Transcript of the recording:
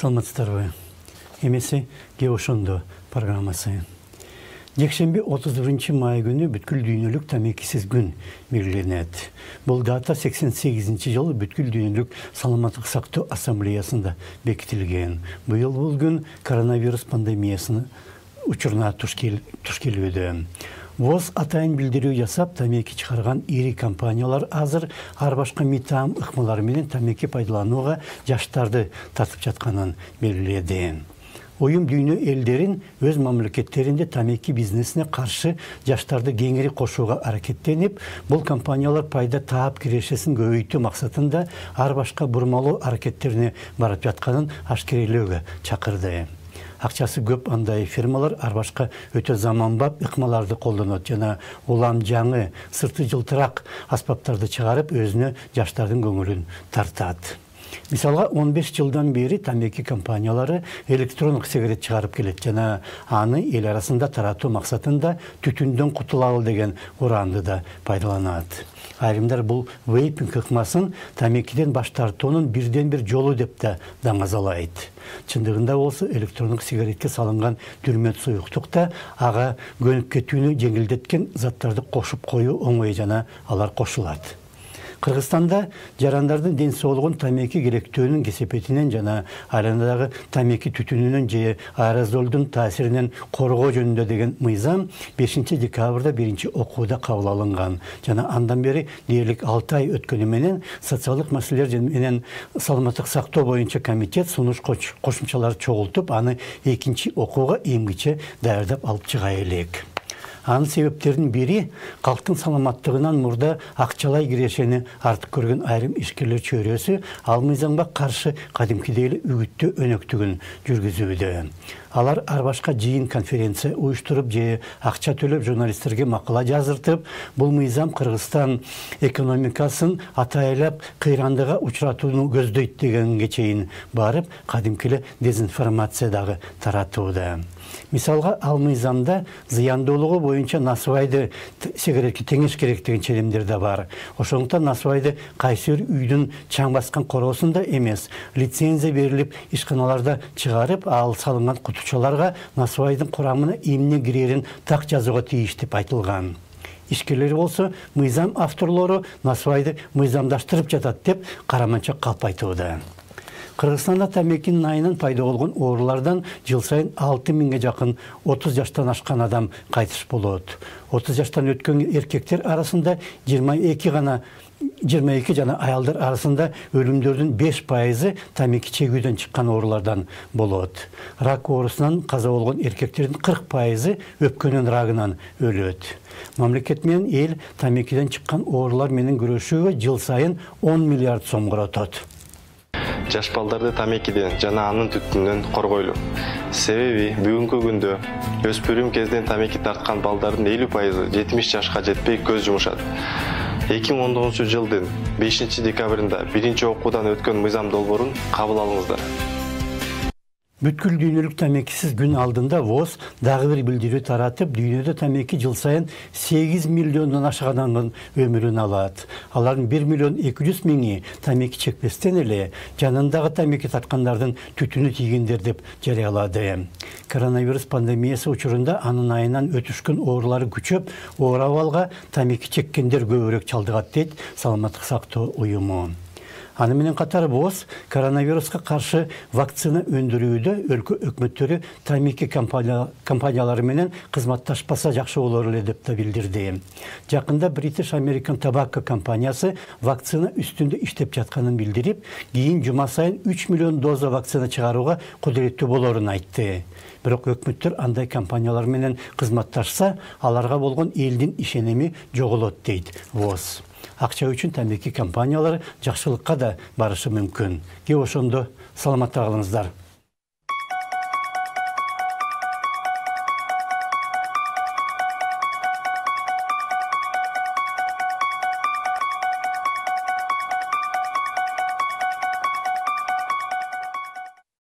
Саламатсыздарбы. Эмеси Геошондо программасы. Жекшемби 31 май күнү бүткүл дүйнөлүк тамекисиз күн белгиленет. Бул дата 88-жылы жылы бүткүл дүйнөлүк саламаттык сактоо ассамблеясында бекитилген. Быйыл бул күн коронавирус пандемиясынын учуруна туш келүүдө. ВОЗ атайын билдирүү жасап, тамеки чыгарган ири компаниялар азыр ар башка митаам ыкмалары менен тамеки пайдаланууга жаштарды тартып жатканын белгиледи. Уюм дүйнө элдерин өз мамлекеттеринде тамеки бизнесине каршы жаштарды кеңири кошууга аракеттенип, бул компаниялар пайда таап кирешесин көбөйтүү максатында ар башка бурмалоо аракеттерине барып жатканын ашкерелөөгө чакырды. Акчасы көп андай фирмалар ар башка өтө заманбап ыкмаларды колдонот жана улам жаңы, сырты жылтырак аспаптарды чыгарып, өзүнө жаштардын көңүлүн тартат. Мисалга 15 жылдан бери тамеки компаниялары электрондук сигарет чыгарып келет жана аны эл арасында таратуу максатында түтүндөн кутулалы деген ураанды да пайдаланат. Айрымдар бул вейпинг ыкмасын тамекиден баш тартуунун бирден бир жолу деп да даңазалайт. Чындыгында болсо электрондук сигаретке салынган дүрмөт суюктукта ага көнүп кетүүнү жеңилдеткен заттарды кошуп коюу оңой жана алар кошулат. Кыргызстанда жарандардын ден соолугун тамеки керектөөнүн кесепетинен жана айланадагы тамеки түтүнүнөн же аэрозолдун таасиринен коргоо жөнүндө деген мыйзам 5 декабрда биринчи окууда кабыл алынган жана андан бери дээрлик 6 ай өткөнү менен социалдык маселелер менен саламаттык сактоо боюнча комитет сунуш кошумчаларды чогултуп, аны экинчи окууга эмгиче даярдап алып чыга элек. Анын себептеринин бири калктын саламаттыгынан мурда акчалай кирешени артык көргөн айрым ишкерлер чөйрөсү ал мыйзамга каршы кадимкидей эле үгүттөө өнөктүгүн жүргүзүүдө. Алар ар башка жыйын конференция уюштуруп же акча төлөп журналисттерге макала жаздыртып, бул мыйзам Кыргызстан экономикасын атайлап кыйрандыга учуратууну көздөйт дегенге чейин барып, кадимки эле дезинформация дагы таратууда. Мисалга, ал мыйзамда зыяндуулугу боюнча насыбайды сигаретке теңеш керек деген ченемдер да бар. Ошондуктан насыбайды кайсы бир үйдүн чаң баскан короосунда эмес, лицензия берилип ишканаларда чыгарып, ал салынган кутучаларга насыбайдын курамына эмне кирерин так жазууга тийиш деп айтылган. Ишкерлер болсо, мыйзам авторлору насыбайды мыйзамдаштырып жатат деп караманча калп айтууда. Кыргызстанда тамекинин айынан пайда болгон оорулардан жыл сайын 6000 жакын 30 жаштан ашкан адам кайтыш болот. 30 жаштан өткөн эркектер арасында 22 жана аялдар арасында өлүмдөрдүн 5% тамеки чегүүдөн чыккан оорулардан болот. Рак оорусунан каза болгон эркектердин 40% өпкөнүн рагынан өлөт. Мамлекет менен эл тамекиден чыккан оорулар менен күрөшүүгө жыл сайын 10 миллиард сом коротот. Жаш балдарды тамекиден жана анын түтүнүнөн коргойлу. Себеби бүгүнкү күндө өспүрүм кезден тамеки тарткан балдардын 50% 70 жашка жетпей көз жумушат. 2019 жылдын 5 декабрында биринчи окуудан өткөн мыйзам долбоорун кабыл алыңыздар. Бүткүл дүйнөлүк тамекисиз күн алдында ВОЗ дагы бир билдирүү таратып, дүйнөдө тамеки жыл сайын 8 миллиондон ашык адамдын өмүрүн алат. Алардын 1 миллион 200 миңи тамеки чекпестен эле жанындагы тамеки тарткандардын түтүнү тийгендер деп жарыялады. Коронавирус пандемиясы учурунда анын айынан өтүшкөн оорулары күчөп, оор абалга тамеки чеккендер көбүрөөк чалдыгат дейт Саламаттык сактоо уюму. Аны менен катар ВОЗ коронавируска каршы вакцина өндүрүүдө өлкө өкмөттөрү тамеки компаниялары менен кызматташпаса жакшы болор эле деп да билдирди. Жакында British American Tobacco компаниясы вакцина үстүндө иштеп жатканын билдирип, кийин жума сайын 3 миллион доза вакцина чыгарууга кудуреттүү болорун айтты. Бирок өкмөттөр андай компаниялар менен кызматташса, аларга болгон элдин ишеними жоголот дейт ВОЗ. Акча үчүн тамеки компаниялары жакшылыкка да барышы мүмкүн. Ошондо саламатта калыңыздар.